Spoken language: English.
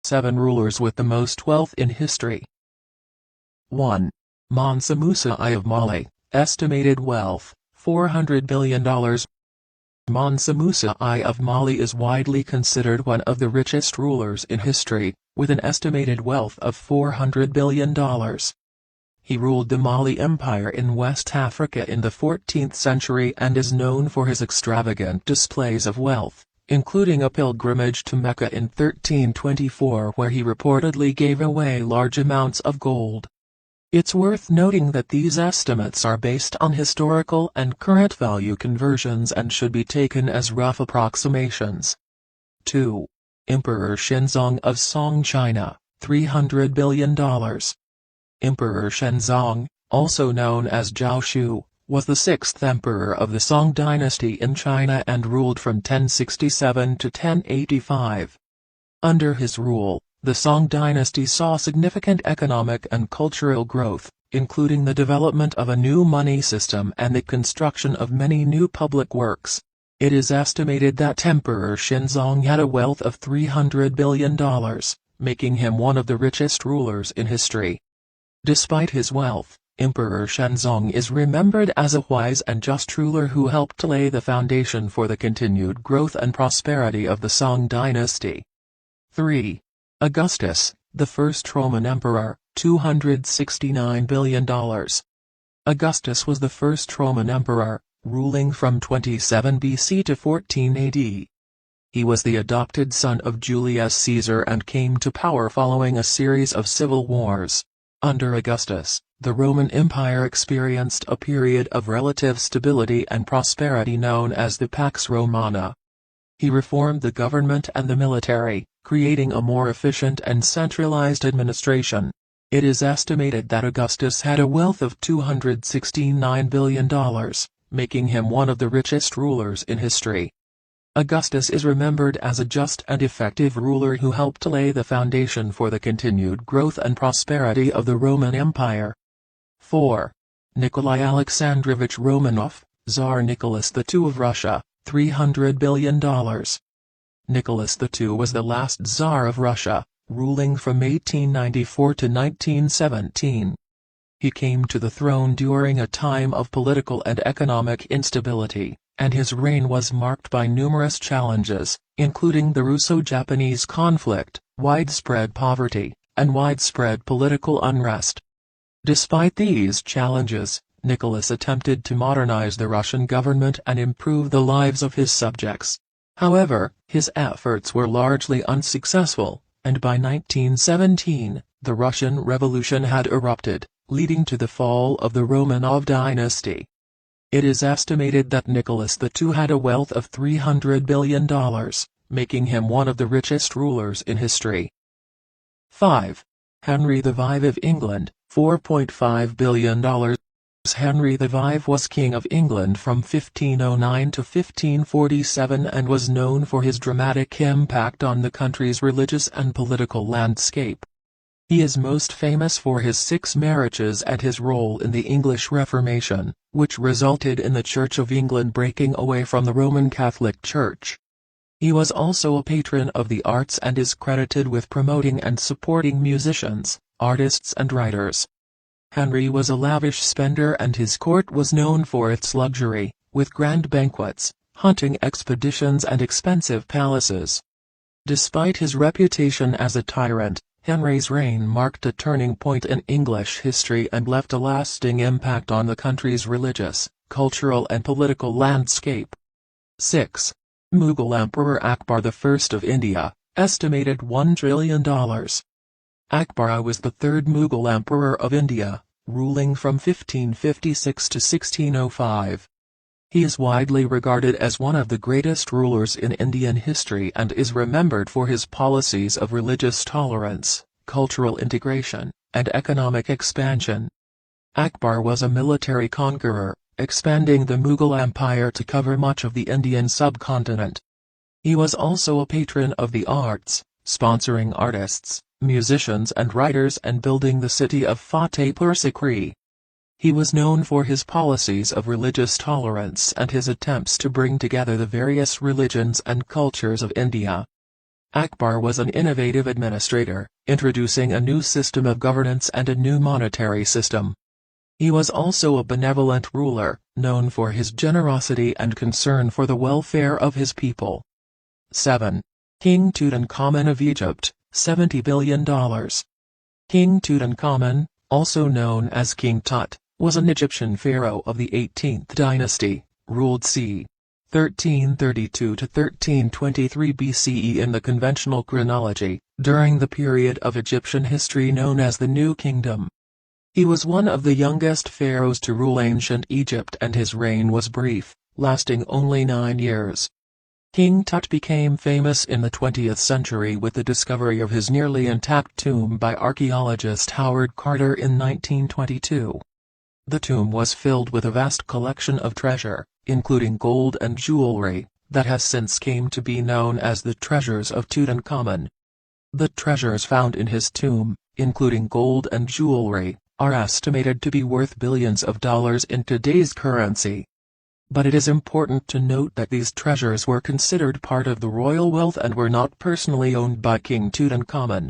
7 rulers with the most wealth in history. 1. Mansa Musa I of Mali, estimated wealth, $400 billion. Mansa Musa I of Mali is widely considered one of the richest rulers in history, with an estimated wealth of $400 billion. He ruled the Mali Empire in West Africa in the 14th century and is known for his extravagant displays of wealth, including a pilgrimage to Mecca in 1324 where he reportedly gave away large amounts of gold. It's worth noting that these estimates are based on historical and current value conversions and should be taken as rough approximations. 2. Emperor Shenzong of Song China, $300 billion. Emperor Shenzong, also known as Zhao Shu, was the 6th emperor of the Song dynasty in China and ruled from 1067 to 1085. Under his rule, the Song dynasty saw significant economic and cultural growth, including the development of a new money system and the construction of many new public works. It is estimated that Emperor Shenzong had a wealth of $300 billion, making him one of the richest rulers in history. Despite his wealth, Emperor Shenzong is remembered as a wise and just ruler who helped to lay the foundation for the continued growth and prosperity of the Song dynasty. 3. Augustus, the first Roman emperor, $269 billion. Augustus was the first Roman emperor, ruling from 27 BC to 14 AD. He was the adopted son of Julius Caesar and came to power following a series of civil wars. Under Augustus, the Roman Empire experienced a period of relative stability and prosperity known as the Pax Romana. He reformed the government and the military, creating a more efficient and centralized administration. It is estimated that Augustus had a wealth of $269 billion, making him one of the richest rulers in history. Augustus is remembered as a just and effective ruler who helped to lay the foundation for the continued growth and prosperity of the Roman Empire. 4. Nikolai Alexandrovich Romanov, Tsar Nicholas II of Russia, $300 billion. Nicholas II was the last Tsar of Russia, ruling from 1894 to 1917. He came to the throne during a time of political and economic instability, and his reign was marked by numerous challenges, including the Russo-Japanese conflict, widespread poverty, and widespread political unrest. Despite these challenges, Nicholas attempted to modernize the Russian government and improve the lives of his subjects. However, his efforts were largely unsuccessful, and by 1917, the Russian Revolution had erupted, leading to the fall of the Romanov dynasty. It is estimated that Nicholas II had a wealth of $300 billion, making him one of the richest rulers in history. 5. Henry V of England, $4.5 billion. Henry V was King of England from 1509 to 1547 and was known for his dramatic impact on the country's religious and political landscape. He is most famous for his 6 marriages and his role in the English Reformation, which resulted in the Church of England breaking away from the Roman Catholic Church. He was also a patron of the arts and is credited with promoting and supporting musicians, artists and writers. Henry was a lavish spender and his court was known for its luxury, with grand banquets, hunting expeditions and expensive palaces. Despite his reputation as a tyrant, Henry's reign marked a turning point in English history and left a lasting impact on the country's religious, cultural and political landscape. 6. Mughal Emperor Akbar I of India, estimated $1 trillion. Akbar was the 3rd Mughal Emperor of India, ruling from 1556 to 1605. He is widely regarded as one of the greatest rulers in Indian history and is remembered for his policies of religious tolerance, cultural integration, and economic expansion. Akbar was a military conqueror, expanding the Mughal Empire to cover much of the Indian subcontinent. He was also a patron of the arts, sponsoring artists, musicians and writers and building the city of Fatehpur Sikri. He was known for his policies of religious tolerance and his attempts to bring together the various religions and cultures of India. Akbar was an innovative administrator, introducing a new system of governance and a new monetary system. He was also a benevolent ruler, known for his generosity and concern for the welfare of his people. 7. King Tutankhamun of Egypt, $70 billion. King Tutankhamun, also known as King Tut, was an Egyptian pharaoh of the 18th dynasty, ruled c. 1332 to 1323 BCE in the conventional chronology, during the period of Egyptian history known as the New Kingdom. He was one of the youngest pharaohs to rule ancient Egypt, and his reign was brief, lasting only 9 years. King Tut became famous in the 20th century with the discovery of his nearly intact tomb by archaeologist Howard Carter in 1922. The tomb was filled with a vast collection of treasure, including gold and jewelry, that has since came to be known as the treasures of Tutankhamun. The treasures found in his tomb, including gold and jewelry, are estimated to be worth billions of dollars in today's currency. But it is important to note that these treasures were considered part of the royal wealth and were not personally owned by King Tutankhamun.